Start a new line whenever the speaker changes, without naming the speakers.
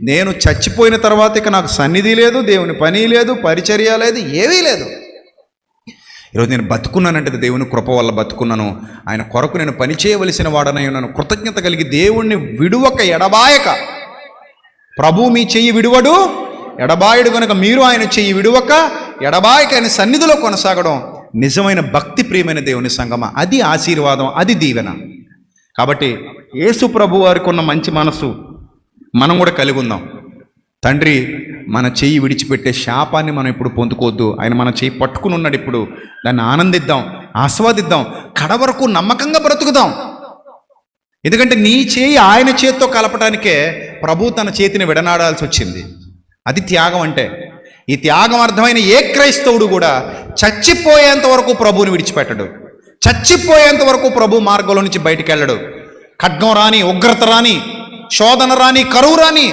నేను చచ్చిపోయిన తర్వాత ఇక నాకు సన్నిధి లేదు, దేవుని పని లేదు, పరిచర్య లేదు, ఏమీ లేదు. ఈరోజు నేను బతుకున్నానంటే దేవుని కృప వల్ల బతుకున్నాను. ఆయన కొరకు నేను పని చేయవలసిన వాడనై ఉన్నాను. కృతజ్ఞత కలిగి దేవుణ్ణి విడువక ఎడబాయక, ప్రభు మీ చెయ్యి విడువడు ఎడబాయుడు కనుక మీరు ఆయన చెయ్యి విడువక ఎడబాయక ఆయన సన్నిధిలో కొనసాగడం నిజమైన భక్తి, ప్రియమైన దేవుని సంగమ. అది ఆశీర్వాదం, అది దీవెన. కాబట్టి యేసు ప్రభు వారికి ఉన్న మంచి మనసు మనం కూడా కలిగి ఉందాం. తండ్రి మన చెయ్యి విడిచిపెట్టే శాపాన్ని మనం ఇప్పుడు పొందుకోవద్దు. ఆయన మన చెయ్యి పట్టుకుని ఉన్నాడు. ఇప్పుడు దాన్ని ఆనందిద్దాం, ఆస్వాదిద్దాం, కడవరకు నమ్మకంగా బ్రతుకుదాం. ఎందుకంటే నీ చేయి ఆయన చేతితో కలపడానికే ప్రభు తన చేతిని విడనాడాల్సి వచ్చింది. అది త్యాగం అంటే. ఈ త్యాగం అర్థమైన ఏ క్రైస్తవుడు కూడా చచ్చిపోయేంత వరకు ప్రభువుని విడిచిపెట్టడు. చచ్చిపోయేంత వరకు ప్రభు మార్గంలో నుంచి బయటికి వెళ్ళడు. ఖడ్గం రాని, ఉగ్రత రాని, శోధన రాని, కరువు రాని,